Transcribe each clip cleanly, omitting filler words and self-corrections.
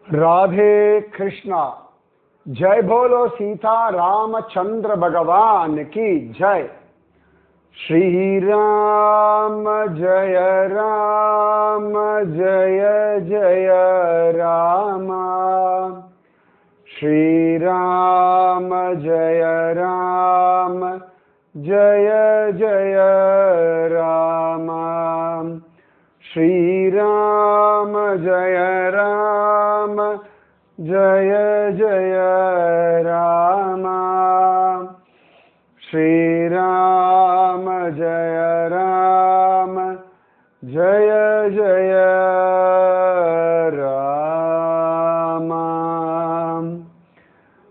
राधे कृष्णा। जय बोलो सीता रामचंद्र भगवान की जय। श्री राम जय राम जय जय राम। श्री राम जय राम जय जय राम। श्री राम जय राम जय जय राम। श्री राम जय राम जय जय राम।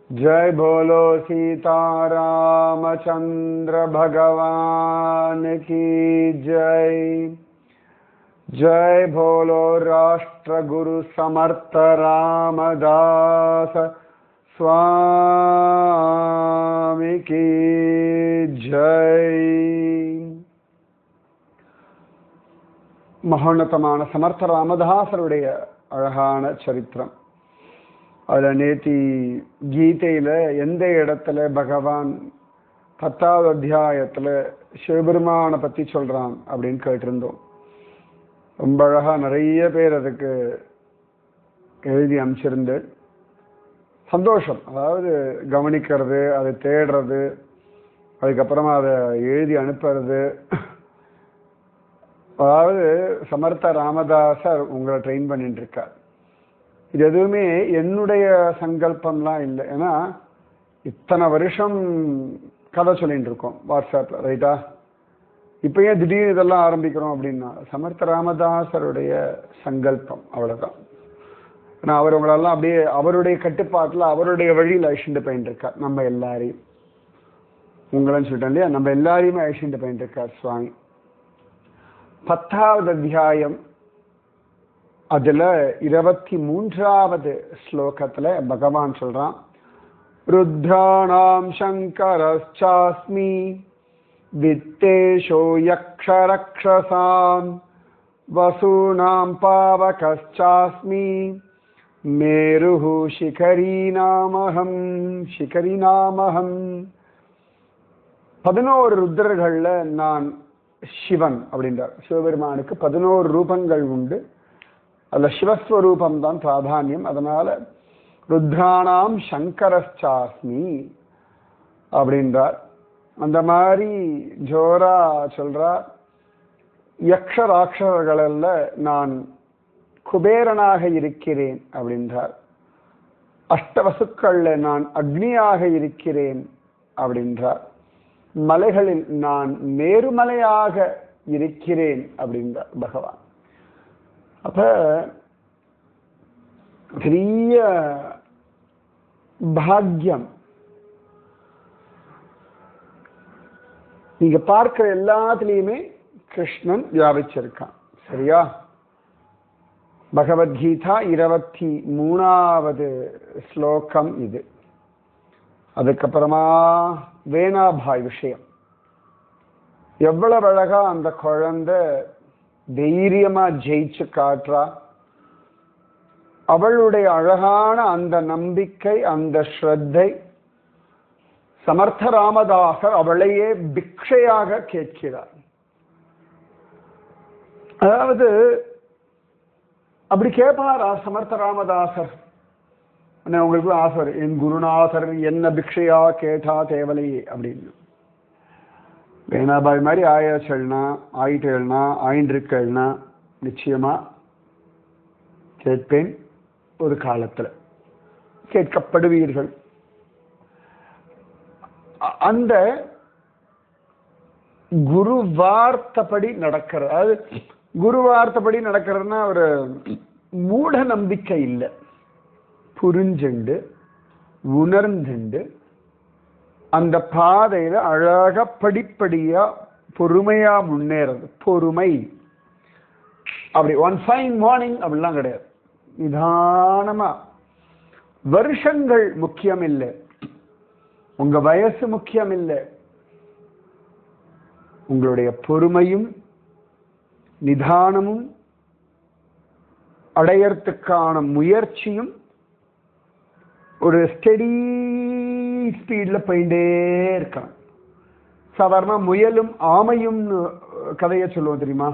जय बोलो सीता रामचंद्र भगवान की जय। जय बोलो राष्ट्र गुरु समर्थ रामदास स्वामी की जय। மகோன்னதமான சமர்த்த ராமதாசருடைய அழகான சரித்திரம். அதில் நேத்தி கீதையில் எந்த இடத்துல பகவான் 10வது அத்தியாயத்தில் சிவபெருமானை பற்றி சொல்கிறான் அப்படின்னு கேட்டிருந்தோம். ரொம்ப அழகாக நிறைய பேர் அதுக்கு எழுதி அமைச்சிருந்து சந்தோஷம். அதாவது கவனிக்கிறது, அதை தேடுறது, அதுக்கப்புறமா அதை எழுதி அனுப்புறது. அதாவது சமர்த்த ராமதாசர் உங்களை ட்ரெயின் பண்ணிட்டு இருக்கார். இது எதுவுமே என்னுடைய சங்கல்பம்லாம் இல்லை. ஏன்னா இத்தனை வருஷம் கதை சொல்லிட்டு இருக்கோம் வாட்ஸ்அப்பில், ரைட்டா? இப்போ ஏன் திடீர்னு இதெல்லாம் ஆரம்பிக்கிறோம் அப்படின்னா சமர்த்த ராமதாசருடைய சங்கல்பம், அவ்வளோதான். ஆனால் அவர் உங்களெல்லாம் அப்படியே அவருடைய கட்டுப்பாட்டில் அவருடைய வழியில் அழிச்சுட்டு போயிட்டு இருக்கார். நம்ம எல்லாரையும், உங்களன்னு சொல்லிட்டோம் இல்லையா, நம்ம எல்லாரையுமே அழிச்சுட்டு போயிட்டு இருக்கார் சுவாமி. 10வது அத்தியாயம் அதில் 23வது ஸ்லோகத்தில் பகவான் சொல்கிறான், ருத்ராணாம் சங்கரஸ்சாஸ்மி வித்தேஷோ யக்ஷரக்ஷசாம் வசூனாம் பாவகஸ்சாஸ்மி மேருஹு சிகரீநாமஹம் சிகரீநாமஹம். 11 ருத்ரர்கள்ல நான் சிவன் அப்படின்றார். சிவபெருமானுக்கு 11 ரூபங்கள் உண்டு. அதில் சிவஸ்வரூபம் தான் பிராதானியம். அதனால ருத்ராணாம் சங்கரஸ்சாஸ்மி அப்படின்றார். அந்த மாதிரி ஜோரா சொல்றார், யக்ஷ ராட்சசர்களல்ல நான் குபேரனாக இருக்கிறேன் அப்படின்றார். அஷ்டவசுக்கள்ல நான் அக்னியாக இருக்கிறேன் அப்படின்றார். மலைகளில் நான் மேருமலையாக இருக்கிறேன் அப்படின்றார் பகவான். அப்ப பெரிய பாக்கியம். நீங்க பார்க்கிற எல்லாத்துலேயுமே கிருஷ்ணன் வியாபிச்சிருக்கான், சரியா? பகவத்கீதா 23வது ஸ்லோகம் இது. அதுக்கப்புறமா வேணாபாய் விஷயம். எவ்வளவு அழகா அந்த குழந்தை தைரியமா ஜெயிச்சு காட்டுறா. அவளுடைய அழகான அந்த நம்பிக்கை, அந்த ஸ்ரத்தை, சமர்த்த ராமதாசர் அவளையே பிக்ஷையாக கேட்கிறார். அதாவது அப்படி கேட்பாரா சமர்த்த ராமதாசர்? உங்களுக்கு ஆசை, என் குருநாதர் என்ன பிக்ஷையா கேட்டா தேவலையே அப்படின்னு. வேணாபாய் மாதிரி ஆயாச்சல்னா ஆயிட்டேள்னா ஆயின்றிருக்கள்னா நிச்சயமா கேட்பேன். ஒரு காலத்துல கேட்கப்படுவீர்கள். அந்த குரு வார்த்தைப்படி நடக்கிறது. அதாவது குரு வார்த்தைப்படி நடக்கிறதுனா ஒரு மூட நம்பிக்கை இல்லை. புரிஞ்சுண்டு உணர்ந்துண்டு அந்த பாதையில அழகா படிப்படியா பொறுமையா முன்னேறது. பொறுமை அப்படி ஒன் ஃபைன் மார்னிங் அப்படிலாம் கிடையாது. நிதானமா. வருஷங்கள் முக்கியம் இல்லை, உங்க வயசு முக்கியம் இல்லை, உங்களுடைய பொறுமையும் நிதானமும் அடையறதுக்கான முயற்சியும் ஒரு ஸ்டெடி ஸ்பீட்ல போயிட்டே இருக்கான். சாதாரண முயலும் ஆமையும் கதையை சொல்லுவோம் தெரியுமா?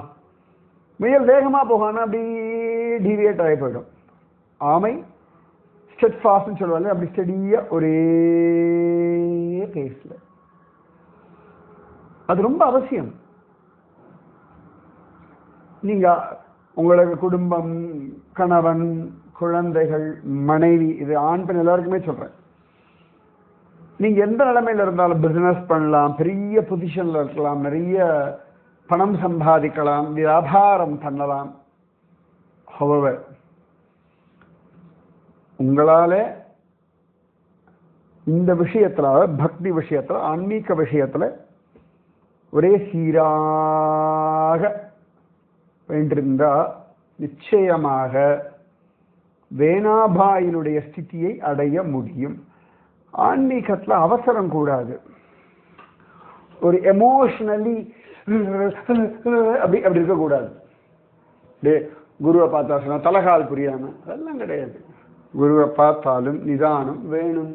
முயல் வேகமா போகானா அப்படி டீவியேட் ஆகி போயிடும். ஆமை ஸ்டெட் ஃபாஸ்ட்னு சொல்லுவாங்க, அப்படி ஸ்டெடியா ஒரே பேஸ்ல. அது ரொம்ப அவசியம். நீங்க உங்களோட குடும்பம், கணவன், குழந்தைகள், மனைவி, இது ஆண் பெண் எல்லாருக்குமே சொல்றேன். நீங்க எந்த நிலைமையில இருந்தாலும் பிசினஸ் பண்ணலாம், பெரிய பொசிஷன்ல இருக்கலாம், நிறைய பணம் சம்பாதிக்கலாம், வியாபாரம் பண்ணலாம். However, உங்களால இந்த விஷயத்துல, பக்தி விஷயத்துல, ஆன்மீக விஷயத்துல ஒரே சீராக வேண்டியிருந்தா நிச்சயமாக வேணாபாயினுடைய ஸ்திதியை அடைய முடியும். ஆன்மீகத்துல அவசரம் கூடாது. ஒரு எமோஷனலி அப்படி அப்படி இருக்கக்கூடாது. குருவை பார்த்தா சொன்னா தலகால் புரியாம, அதெல்லாம் கிடையாது. குருவை பார்த்தாலும் நிதானம் வேணும்.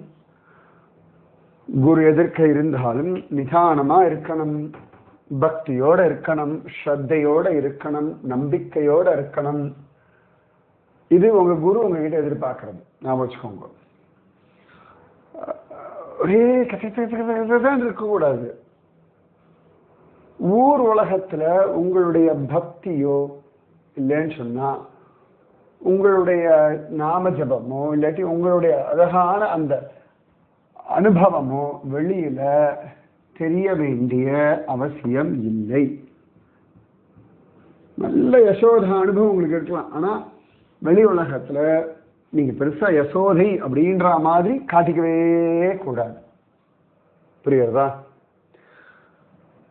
குரு எதிர்க்க இருந்தாலும் நிதானமா இருக்கணும், பக்தியோட இருக்கணும், ஸ்ரத்தையோட இருக்கணும், நம்பிக்கையோட இருக்கணும். இது உங்க குரு உங்ககிட்ட எதிர்பார்க்கறது. நான் வச்சுக்கோங்க, ஒரே தான் இருக்கக்கூடாது. ஊர் உலகத்துல உங்களுடைய பக்தியோ இல்லைன்னு சொன்னா, உங்களுடைய நாம ஜபமோ இல்லாட்டி உங்களுடைய அழகான அந்த அனுபவமோ வெளியில தெரிய வேண்டிய அவசியம் இல்லை. நல்ல யசோதா அனுபவம் உங்களுக்கு இருக்கலாம், ஆனா வெளி உலகத்துல நீங்க பெருசா யசோதை அப்படின்ற மாதிரி காட்டிக்கவே கூடாது. புரியுறதா?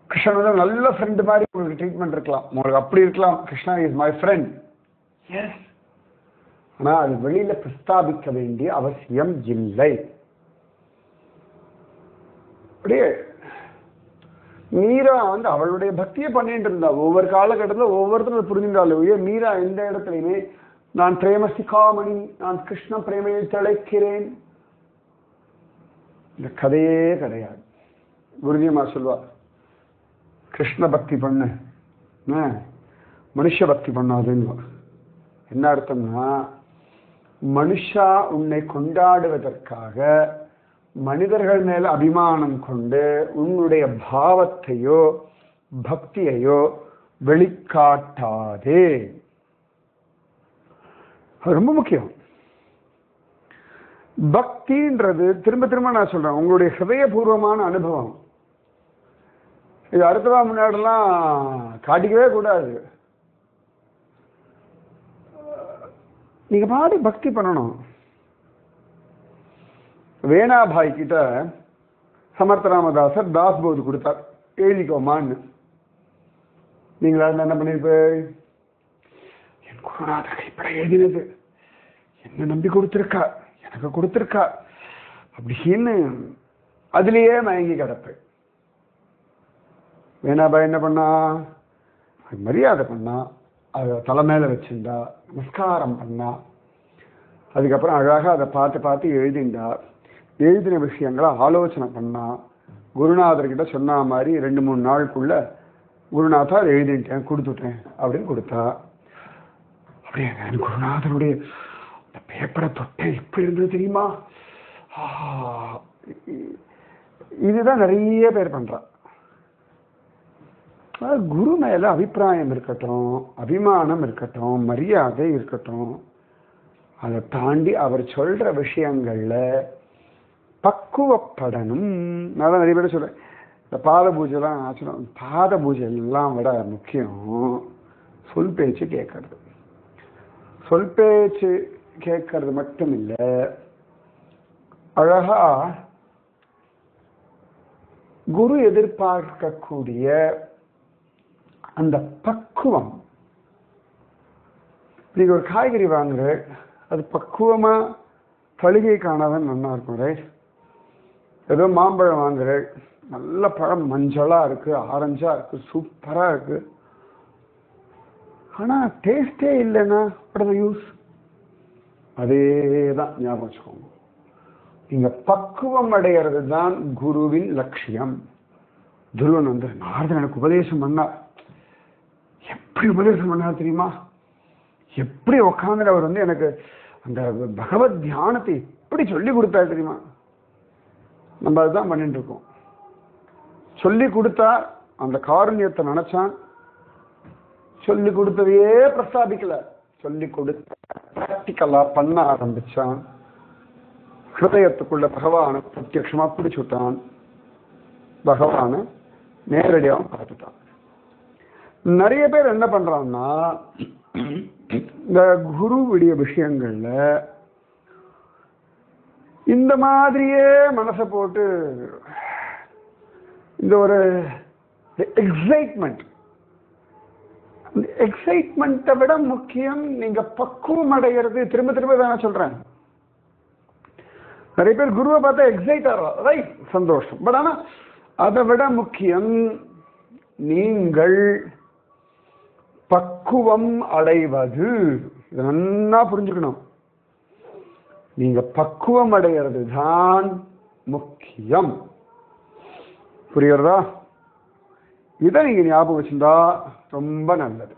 கிருஷ்ணன் நல்ல ஃப்ரெண்டு மாதிரி உங்களுக்கு ட்ரீட்மெண்ட் இருக்கலாம், உங்களுக்கு அப்படி இருக்கலாம். Krishna is my friend, yes, ஆனா அது வெளியில பிரஸ்தாபிக்க வேண்டிய அவசியம் இல்லை. அப்படியே மீரா வந்து அவளுடைய பக்தியை பண்ணிட்டு இருந்தா. ஒவ்வொரு காலகட்டத்தில் ஒவ்வொருத்தரும் புரிஞ்சுட்டாலும் மீரா எந்த இடத்துலையுமே நான் பிரேமசிகாமணி, நான் கிருஷ்ண பிரேமையில் திளைக்கிறேன், இந்த கதையே கிடையாது. குருஜிமா சொல்வா, கிருஷ்ண பக்தி பண்ணு, மனுஷ பக்தி பண்ணாதுன்னு. என்ன அர்த்தம்னா, மனுஷா உன்னை கொண்டாடுவதற்காக மனிதர்கள் மேல அபிமானம் கொண்டு உன்னுடைய பாவத்தையோ பக்தியையோ வெளிக்காட்டாதே. அது ரொம்ப முக்கியம். பக்தின்றது திரும்ப திரும்ப நான் சொல்றேன், உங்களுடைய ஹிருதயபூர்வமான அனுபவம். இது அடுத்தவா முன்னாடிலாம் காட்டிக்கவே கூடாது. நீங்க பாடி பக்தி பண்ணணும். வேணாபாய் கிட்ட சமர்த்த ராமதாசர் தாஸ்போது கொடுத்தார், எழுதிக்கோமான்னு. நீங்களா என்ன பண்ணிருப்பேன், என் குருநாத கைப்பட எழுதினது என்ன நம்பி கொடுத்திருக்கா, எனக்கு கொடுத்திருக்கா அப்படின்னு அதுலயே மயங்கி கிடப்பேன். வேணாபாய் என்ன பண்ணா, மரியாதை பண்ணா, அதை தலை மேல வச்சிருந்தா, நமஸ்காரம் பண்ணா, அதுக்கப்புறம் அழகாக அதை பார்த்து பார்த்து எழுதிண்டா, எழுதின விஷயங்களை ஆலோசனை பண்ணா, குருநாதர்கிட்ட சொன்ன மாதிரி 2-3 நாளுக்குள்ள குருநாதா எழுதிட்டேன் கொடுத்துட்டேன் அப்படின்னு கொடுத்தா. அப்படியே குருநாதருடைய அந்த பேப்பரை தொட்டேன், எப்படி இருந்தது தெரியுமா? இதுதான் நிறைய பேர் பண்றா. குரு மேல அபிப்பிராயம் இருக்கட்டும், அபிமானம் இருக்கட்டும், மரியாதை இருக்கட்டும், அதை தாண்டி அவர் சொல்ற விஷயங்கள்ல பக்குவப்படணும். நான் நிறைய பேர் சொல்றேன், இந்த பாத பூஜைலாம் ஆச்சரியம். பாத பூஜை எல்லாம் விட முக்கியம் சொல் பேச்சு கேட்கறது. சொல் பேச்சு கேட்கறது மட்டும் இல்லை, அழகா குரு எதிர்பார்க்கக்கூடிய அந்த பக்குவம். நீங்க ஒரு காய்கறி வாங்குற, அது பக்குவமா பழுகை காணாதான் நல்லா இருக்கும். ரைட்? ஏதோ மாம்பழம் வாங்குற, நல்ல பழம் மஞ்சளா இருக்கு, ஆரஞ்சா இருக்கு, சூப்பரா இருக்கு, ஆனா டேஸ்டே இல்லைன்னா யூஸ். அதே தான் ஞாபகம் வச்சுக்கோங்க. இங்க பக்குவம் அடைகிறது தான் குருவின் லட்சியம். துருவன் வந்து நாரதன் எனக்கு உபதேசம் பண்ணார். எப்படி உபதேசம் பண்ணார் தெரியுமா? எப்படி உட்காந்து அவர் வந்து எனக்கு அந்த பகவத் தியானத்தை எப்படி சொல்லி கொடுத்தார் தெரியுமா? நம்ம அதுதான் பண்ணிட்டு இருக்கோம். சொல்லி கொடுத்தா அந்த காருண்யத்தை நினைச்சான், சொல்லி கொடுத்ததையே பிரஸ்தாபிக்கல, சொல்லி கொடுத்த பிராக்டிக்கலா பண்ண ஆரம்பிச்சான். ஹிருதயத்துக்குள்ள பகவானை பிரத்யட்சமா பிடிச்சுட்டான், பகவானை நேரடியாகவும் பார்த்துட்டான். நிறைய பேர் என்ன பண்றாங்கன்னா இந்த குருவுடைய விஷயங்கள்ல இந்த மாதிரியே மனசை போட்டு இந்த ஒரு எக்ஸைட்மெண்ட்டை விட முக்கியம் நீங்க பக்குவம் அடைகிறது. திரும்ப திரும்ப தானே சொல்றேன். நிறைய பேர் குருவை பார்த்தா எக்ஸைட் ஆகிறோம், ரைட், சந்தோஷம். பட் ஆனா அதை விட முக்கியம் நீங்கள் பக்குவம் அடைவது. இதை நல்லா புரிஞ்சுக்கணும். நீங்க பக்குவம் அடைகிறது தான் முக்கியம். புரியுறதா? இதை நீங்க ஞாபகம் வச்சிருந்தா ரொம்ப நல்லது.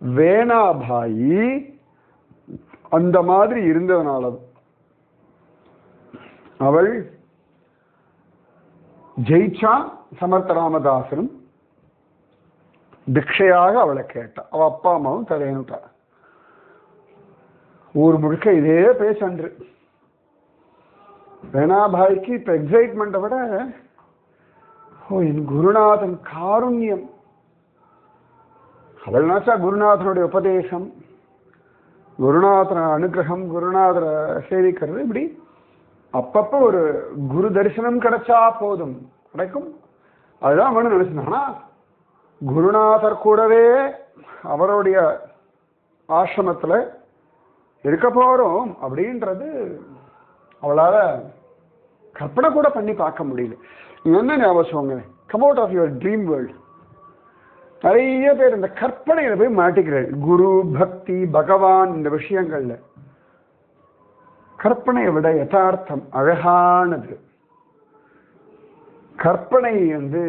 வேணாபாயி அந்த மாதிரி இருந்ததுனால அவள் ஜெயிச்சா. சமர்த்த ராமதாசனும் பிக்ஷையாக அவளை கேட்டா. அவ அப்பா அம்மாவும் தலையனுட்டா. ஊர் முழுக்க இதே பேசன்று. வேணாபாய்க்கு இப்ப எக்ஸைட்மெண்ட்டை விட என் குருநாதன் காருண்யம். அவள் நினைச்சா குருநாதனுடைய உபதேசம், குருநாதன அனுகிரகம், குருநாதரை சேவிக்கிறது, இப்படி அப்பப்ப ஒரு குரு தரிசனம் கிடைச்சா போதும், கிடைக்கும். அதுதான் வேணும் நினைச்சானா குருநாதர் கூடவே அவருடைய ஆசிரமத்துல இருக்க போறோம் அப்படின்றது அவளால கற்பனை கூட பண்ணி பார்க்க முடியல. என்ன ஞாபகம், come out of your dream world. நிறைய பேர் இந்த கற்பனையில போய் மாட்டிக்கிறார். குரு பக்தி பகவான் இந்த விஷயங்கள்ல கற்பனையை விட யதார்த்தம் அழகானது. கற்பனை வந்து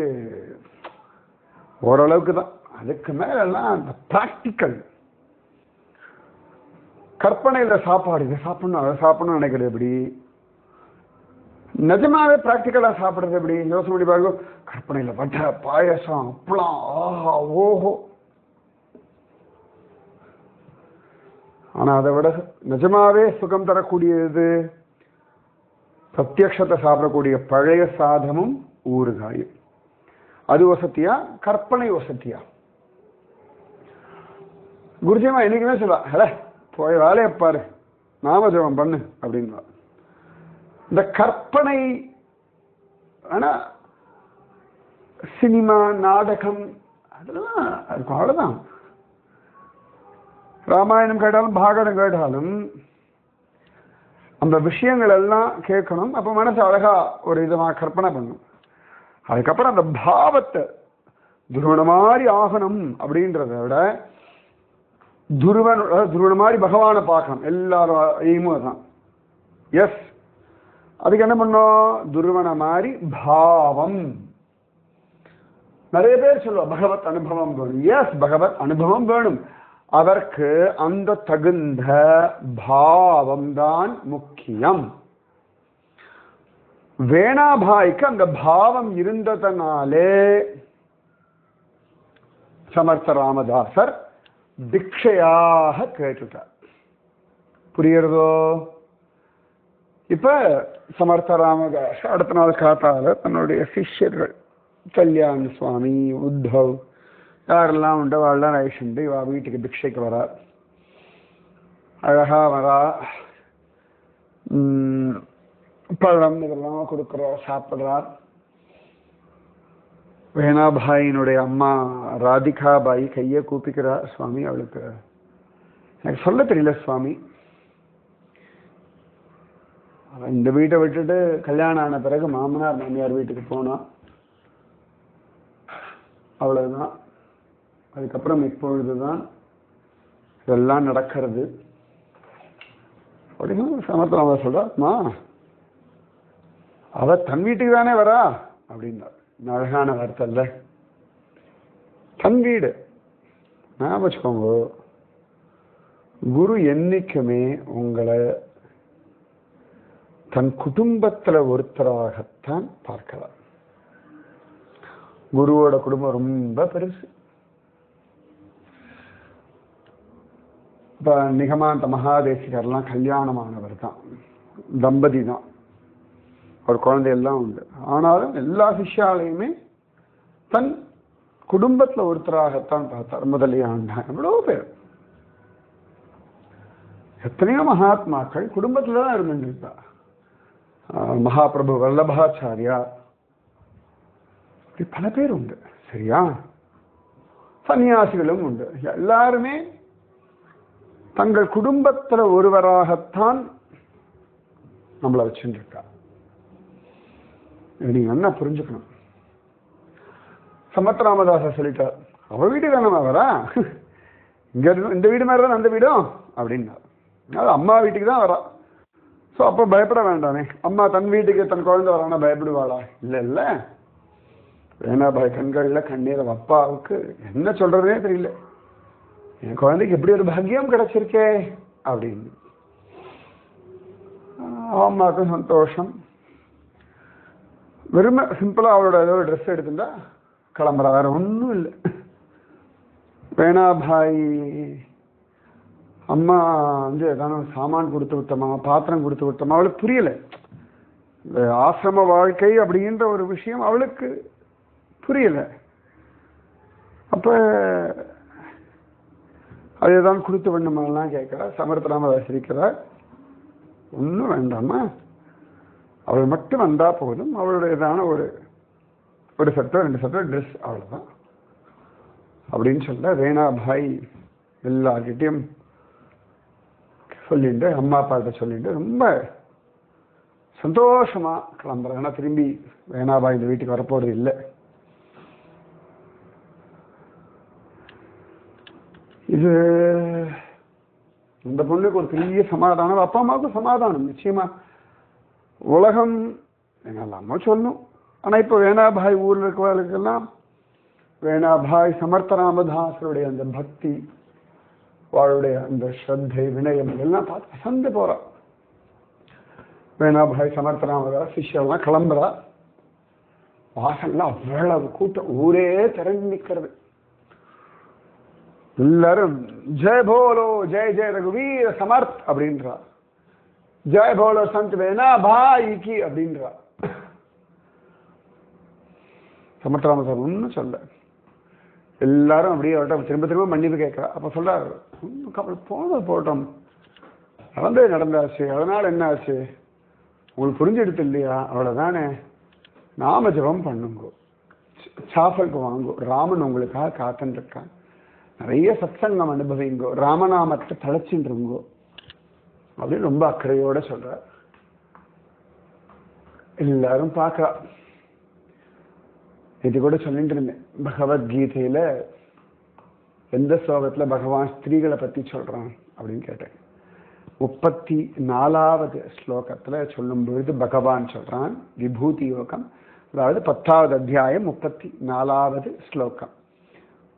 ஓரளவுக்கு தான், அதுக்கு மேலாம் அந்த பிராக்டிக்கல். கற்பனையில சாப்பாடு இதை சாப்பிடணும் அதை சாப்பிடணும்னு நினைக்கிறது எப்படி, நிஜமாவே பிராக்டிக்கலா சாப்பிடுறது எப்படி? யோசனை பண்ணி பாருங்க. கற்பனையில வடை பாயசம் அப்பளம் ஆஹா ஓஹோ. ஆனா அதை விட நிஜமாவே சுகம் தரக்கூடியது பிரத்யக்ஷத்தை சாப்பிடக்கூடிய பழைய சாதமும் ஊறுகாயும். அது வசதியா, கற்பனை வசதியா? குருஜியமா என்னைக்குமே சொல்லலாம், ஹல போய் வேலையை பாரு, நாமஜபம் பண்ணு அப்படின்னா. இந்த கற்பனை ஆனா சினிமா நாடகம் அதெல்லாம் இருக்கும், அவ்வளவுதான். ராமாயணம் கேட்டாலும் பாகவதம் கேட்டாலும் அந்த விஷயங்கள் எல்லாம் கேட்கணும். அப்ப மனசு அழகா ஒரு விதமாக கற்பனை பண்ணும். அதுக்கப்புறம் அந்த பாவத்தை துருவன மாதிரி ஆகணும் அப்படின்றத விட துருவன மாதிரி பகவானை பார்க்கணும். எல்லாரும் எய்மும் அதுதான். எஸ், அதுக்கு என்ன பண்ணோம்? துருவன மாதிரி பாவம். நிறைய பேர் சொல்லுவோம் பகவத் அனுபவம் வேணும். எஸ், பகவத் அனுபவம் வேணும். அதற்கு அந்த தகுந்த பாவம் தான் முக்கியம். வேணாபாய்க்கு அந்த பாவம் இருந்ததனாலே சமர்த்த ராமதாசர் திக்ஷையாக கேட்டுட்டார். புரியுறதோ? இப்ப சமர்த்த ராமதாசர் அடுத்த நாள் காத்தால தன்னுடைய சிஷ்யர்கள் கல்யாண சுவாமி, உத்தவ், யாரெல்லாம் உண்டு அவெல்லாம் ரைஷுண்டு இவா வீட்டுக்கு பிக்ஷைக்கு வரா. அழகா வரா, பழம் இதெல்லாம் கொடுக்குறோம், சாப்பிட்றார். வேணாபாயினுடைய அம்மா ராதிகாபாய் கையை கூப்பிக்கிறார். சுவாமி, அவளுக்கு எனக்கு சொல்ல தெரியல சுவாமி, அவன் இந்த வீட்டை விட்டுட்டு கல்யாணம் ஆன பிறகு மாமனார் மாமியார் வீட்டுக்கு போனா, அவ்வளவுதான். அதுக்கப்புறம் இப்பொழுதுதான் இதெல்லாம் நடக்கிறது அப்படின்னு சமர்த்தமாக சொல்றாமா. அவ தன் வீட்டுக்கு தானே வரா அப்படின்னார். அழகான வார்த்தை இல்ல? தன் வீடு. நான் வச்சுக்கோங்க, குரு என்னைக்குமே உங்களை தன் குடும்பத்துல ஒருத்தராகத்தான் பார்க்கலாம். குருவோட குடும்பம் ரொம்ப பெருசு. இப்ப நிகமாந்த மகாதேசிகர்லாம் கல்யாணமானவர் தான், தம்பதி தான், ஒரு குழந்தையெல்லாம் உண்டு. ஆனாலும் எல்லா சிஷ்யாலையுமே தன் குடும்பத்துல ஒருத்தராகத்தான் பார்த்தார். முதலியாண்டான் எவ்வளோ பேர், எத்தனையோ மகாத்மாக்கள் குடும்பத்துல தான் இருந்துருப்பா. மகாபிரபு வல்லபாச்சாரியா, இப்படி பல பேர் உண்டு. சரியா? சன்னியாசிகளும் உண்டு. எல்லாருமே தங்கள் குடும்பத்துல ஒருவராகத்தான் நம்மளை வச்சுருக்கா. நீங்க என்ன புரிஞ்சுக்கணும். சமத் ராமதாச சொல்லிட்டார், அவ வீடு தானே வரா, இங்க இந்த வீடு மாதிரி தான் அந்த வீடும் அப்படின்னா. அது அம்மா வீட்டுக்கு தான் வரா. ஸோ அப்போ பயப்பட வேண்டாமே. அம்மா தன் வீட்டுக்கு தன் குழந்தை வரானா பயப்படுவாளா? இல்லை இல்லை. வேணாபாய் கண்களில் கண்ணீர். அப்பாவுக்கு என்ன சொல்றதுனே தெரியல, என் குழந்தைக்கு எப்படி ஒரு பாக்கியம் கிடைச்சிருக்கே அப்படின்னு. அம்மாவுக்கும் சந்தோஷம். வெறுமை சிம்பிளா அவளோட ஏதோ ஒரு ட்ரெஸ் எடுத்துட்டா கிளம்புறா, வேற ஒன்றும் இல்லை. வேணாபாய் அம்மா வந்து ஏதாவது சாமான் கொடுத்து விட்டோமா, பாத்திரம் கொடுத்து விட்டோமா, அவளுக்கு புரியல. இந்த ஆசிரம வாழ்க்கை அப்படின்ற ஒரு விஷயம் அவளுக்கு புரியல. அப்ப அதேதான் கொடுத்து வேண்டுமெல்லாம் கேட்கிறா. சமர்த்த ராமதாஸ் இருக்கிறார், ஒன்றும் வேண்டாமா, அவள் மட்டும் வந்தா போதும், அவளுடையதான ஒரு சட்டை 2 சட்டை ட்ரெஸ், அவ்வளவுதான் அப்படின்னு சொல்ல வேணாபாய் எல்லார்கிட்டையும் சொல்லிட்டு அம்மா அப்பாட்ட சொல்லிட்டு ரொம்ப சந்தோஷமா கிளம்புறேன். ஏன்னா திரும்பி வேணாபாய் இந்த வீட்டுக்கு வரப்போறது இல்லை. இது இந்த பொண்ணுக்கு ஒரு பெரிய சமாதானம், அப்பா அம்மாவுக்கும் சமாதானம். நிச்சயமா உலகம் என்னெல்லாமோ சொல்லணும். ஆனா இப்ப வேணாபாய் ஊர்ல இருக்கிறவர்களுக்கெல்லாம் வேணாபாய் சமர்த்த ராமதாசருடைய அந்த பக்தி, அவளுடைய அந்த ஸ்ரத்தை வினயம் எல்லாம் பார்த்து அசந்து போறா. வேணாபாய் சமர்த்த ராமதாஸ் சிஷ்யெல்லாம் கிளம்புறா. வாசல்லாம் அவ்வளவு கூட்டம், ஊரே திரண்டு நிற்கிறது. எல்லாரும் ஜெய் போலோ ஜெய் ஜெய் ரகுவீர சமர்த் அப்படின்றா, ஜெய் போலோ சந்த் வேணாபாய்க்கு அப்படின்றா. சமர்த்த ராமதாஸ் ஒன்னும் சொல்ல, எல்லாரும் அப்படியே அவர்கிட்ட திரும்ப திரும்ப மன்னிப்பு கேட்கிறா. அப்ப சொல்றாரு, போனது போட்டோம், நடந்தாச்சு, அதனால என்ன ஆச்சு உங்களுக்கு புரிஞ்செடுத்து இல்லையா, அவ்வளவுதானே. நாம ஜபம் பண்ணுங்கோ, சாஃபலுக்கு வாங்கோ, ராமன் உங்களுக்காக காத்துன்னு இருக்கான், நிறைய சத்சங்கம் அனுபவிங்கோ, ராமநாமத்தை தழைச்சுருங்கோ அப்படின்னு ரொம்ப அக்கறையோட சொல்றார். எல்லாரும் பார்க்கறா. இது கூட சொல்லிட்டு இருந்தேன், பகவத்கீதையில எந்த ஸ்லோகத்துல பகவான் ஸ்திரீகளை பத்தி சொல்றான் அப்படின்னு கேட்டேன். 34வது ஸ்லோகத்துல சொல்லும் பொழுது பகவான் சொல்றான் விபூதி யோகம், அதாவது 10வது அத்தியாயம் 34வது ஸ்லோகம்.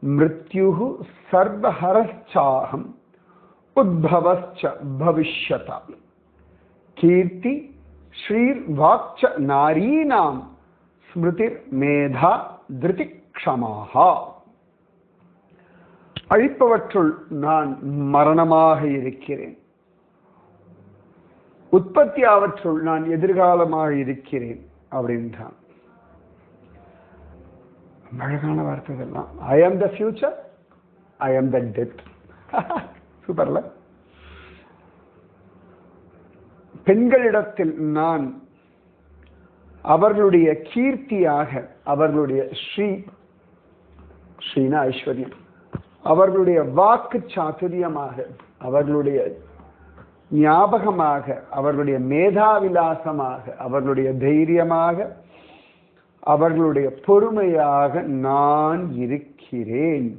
மிருத்யுஹு சர்வஹரச்சாஹம் உத்பவச்ச பவிஷ்யதா கீர்த்தி ஸ்ரீர் வாக்ச நாரீனாம் ஸ்மிருதிர் மேதா திருதி க்ஷமாஹா. அழிப்பவற்றுள் நான் மரணமாக இருக்கிறேன், உற்பத்தி அவற்றுள் நான் எதிர்காலமாக இருக்கிறேன் அப்படின்றான். அழகான வார்த்தை எல்லாம். ஐ ஆம் த ஃபியூச்சர், ஐ ஆம் த டெத். சூப்பர்ல. பெண்களிடத்தில் நான் அவர்களுடைய கீர்த்தியாக, அவர்களுடைய ஸ்ரீனா ஐஸ்வர்யம், அவர்களுடைய வாக்கு சாதுரியமாக, அவர்களுடைய ஞாபகமாக, அவர்களுடைய மேதாவிலாசமாக, அவர்களுடைய தைரியமாக, அவர்களுடைய பொறுமையாக நான் இருக்கிறேன்.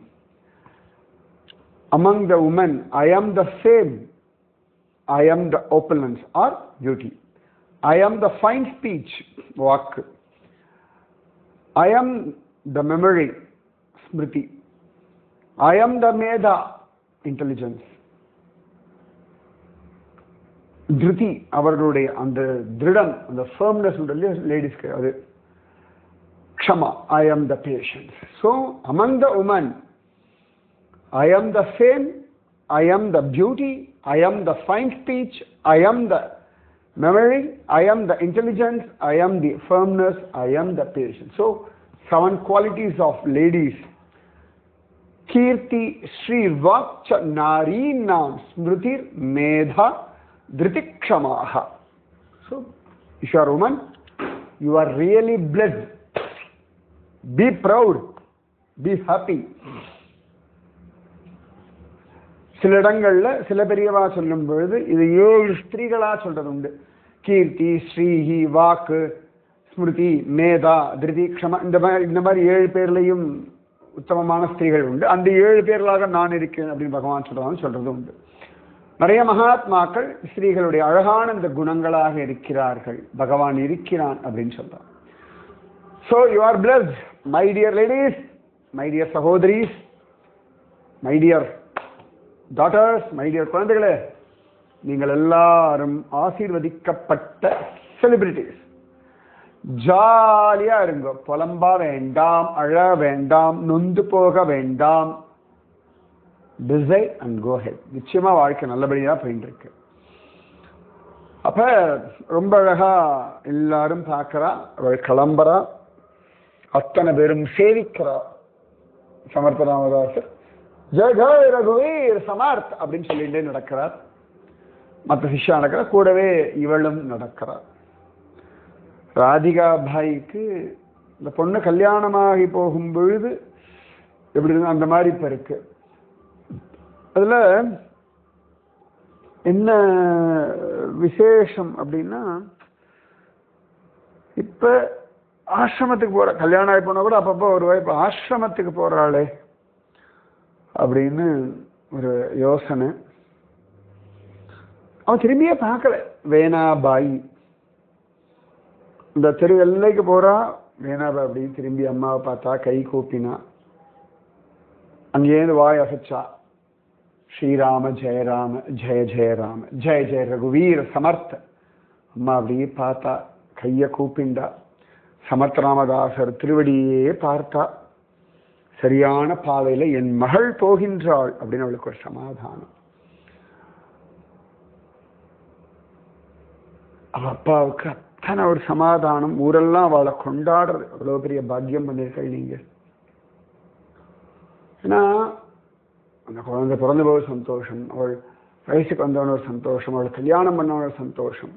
Among the women, I am the same. I am the opulence or beauty. I am the fine speech, வாக்கு. I am the memory, Smriti. I am the Medha, intelligence. திருதி, அவர்களுடைய அந்த திருடம், அந்த firmness உடைய லேடிஸ்க்கு அது. க்ஷமா, I am the patience. So among the women, I am the fame, I am the beauty, I am the fine speech, I am the memory, I am the intelligence, I am the firmness, I am the patience. So 7 qualities of ladies. Kirti, Shri, Vakcha, Nari, Nam, Smritir, Medha, Dhritikshamaha. So, if you are a woman, you are really blessed. Be proud. Be happy. சில இடங்கள்ல சில பெரியவா சொல்லும் பொழுது இது 7 ஸ்திரீகளா சொல்றது உண்டு. கீர்த்தி, ஸ்ரீஹி, வாக்கு, ஸ்மிருதி, மேதா, திருதி, க்ஷமா, இந்த மாதிரி 7 பேர்லையும் உத்தமமான ஸ்திரீகள் உண்டு. அந்த 7 பேர்களாக நான் இருக்கேன் அப்படின்னு பகவான் சொல்றது உண்டு. நிறைய மகாத்மாக்கள் ஸ்திரீகளுடைய அழகான இந்த குணங்களாக இருக்கிறார்கள், பகவான் இருக்கிறான் அப்படின்னு சொல்றான். So you are blessed, my dear ladies, my dear சகோதரிஸ், my dear daughters, my dear குழந்தைகளே, நீங்கள் எல்லாரும் ஆசீர்வதிக்கப்பட்ட செலிபிரிட்டிஸ். ஜாலியா இருங்க, புலம்பா வேண்டாம், அழ வேண்டாம், நொந்து போக வேண்டாம். Decide and go ahead. நிச்சயமா வாழ்க்கை நல்லபடியா போயிட்டு இருக்கு. அப்ப ரொம்ப அழகா எல்லாரும் பார்க்கிறா, அவள் கிளம்புறா, அத்தனை பேரும் சேவிக்கிறா. சமர்த்த ராமதாசர் ஜெய ஜெய ரகுவீர் சமர்த் அப்படின்னு சொல்லிட்டே நடக்கிறார். மற்ற சிஷ்யா நடக்கிறார், கூடவே இவளும் நடக்கிறார். ராதிகா பாய்க்கு இந்த பொண்ணு கல்யாணமாகி போகும் பொழுது எப்படி அந்த மாதிரி இப்ப இருக்கு. அதுல என்ன விசேஷம் அப்படின்னா, இப்ப ஆசிரமத்துக்கு போற, கல்யாணம் ஆகி போனா கூட அப்பப்போ ஒரு வாய்ப்பு ஆசிரமத்துக்கு போறாளே அப்படின்னு ஒரு யோசனை. அவன் திரும்பியே பார்க்கல. வேணாபாய் இந்த தெரு எல்லைக்கு போறா, வேணாபாய் அப்படி திரும்பி அம்மாவை பார்த்தா, கை கூப்பினா, அங்கேருந்து வாய் அசைச்சா, ஸ்ரீராம ஜெயராம ஜெய ஜெயராம ஜெய ஜெய ரகுவீர் சமர்த்த. அம்மா அப்படியே பார்த்தா, கைய கூப்பிண்டா, சமர்த்த ராமதாசர் திருவடியே பார்த்தா. சரியான பாதையில என் மகள் போகின்றாள் அப்படின்னு அவளுக்கு ஒரு சமாதானம். அவ அப்பாவுக்கு அத்தனை ஒரு சமாதானம். ஊரெல்லாம் அவளை கொண்டாடுறது. அவ்வளவு பெரிய பாக்கியம் பண்ணிருக்க நீங்க. ஏன்னா அந்த குழந்தை பிறந்த போது சந்தோஷம், அவள் வயசுக்கு வந்தவன ஒரு சந்தோஷம், அவள் கல்யாணம் பண்ணவன ஒரு சந்தோஷம்.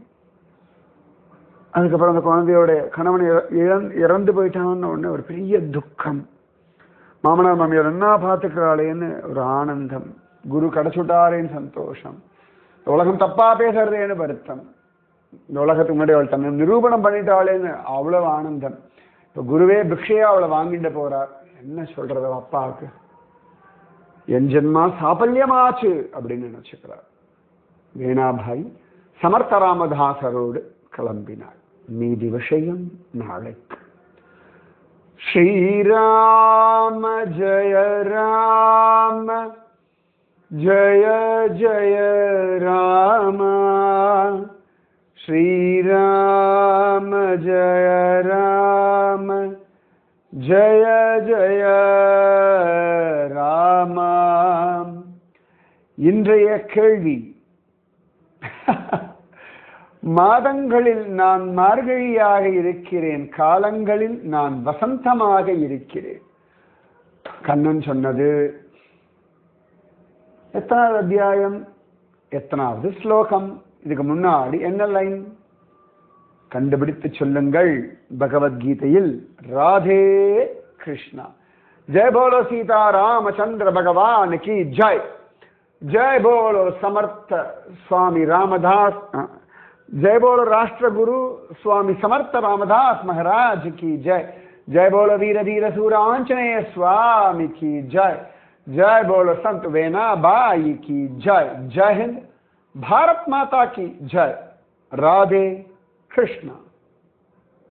அதுக்கப்புறம் அந்த குழந்தையோட கணவனை இறந்து போயிட்டான்னு உடனே ஒரு பெரிய துக்கம். மாமனார் மாமியார் என்ன பார்த்துக்கிறாளேன்னு ஒரு ஆனந்தம். குரு கிடைச்சுட்டாரேன்னு சந்தோஷம். உலகம் தப்பா பேசுறதேன்னு வருத்தம். இந்த உலகத்துக்கு முன்னாடி அவள் தன்னை நிரூபணம் பண்ணிட்டாளேன்னு அவ்வளவு ஆனந்தம். இப்ப குருவே பிக்ஷையா அவளை வாங்கிட்டு போறார். என்ன சொல்றது அப்பாவுக்கு? என் ஜென்மா சாபல்யமாச்சு அப்படின்னு நினைச்சுக்கிறார். வேணாபாய் சமர்த்த ராமதாசரோடு கிளம்பினாள். மீதி விஷயம் நாளைக்கு. ஸ்ரீராம ஜெய ராம ஜெய ஜெய ராம, ஸ்ரீராம ஜெய ராம ஜெய ஜெய ராம. இன்றைய கேள்வி, மாதங்களில் நான் மார்கழியாக இருக்கிறேன், காலங்களில் நான் வசந்தமாக இருக்கிறேன். கண்ணன் சொன்னது எத்தனாவது அத்தியாயம், எத்தனாவது ஸ்லோகம், இதுக்கு முன்னாடி என்ன லைன் கண்டுபிடித்து சொல்லுங்கள். பகவத்கீதையில் ராதே கிருஷ்ணா. ஜெய போலோ சீதா ராமச்சந்திர பகவான் கி ஜெய். ஜெய் போலோ சமர்த்த சுவாமி ராமதாஸ், जय बोलो राष्ट्र गुरु स्वामी समर्थ रामदास महाराज की जय. जय बोलो वीर धीर सूर आंजनेय स्वामी की जय. जय बोलो संत वेना बाई की जय. जय हिंद, भारत माता की जय. राधे கிருஷ்ணா.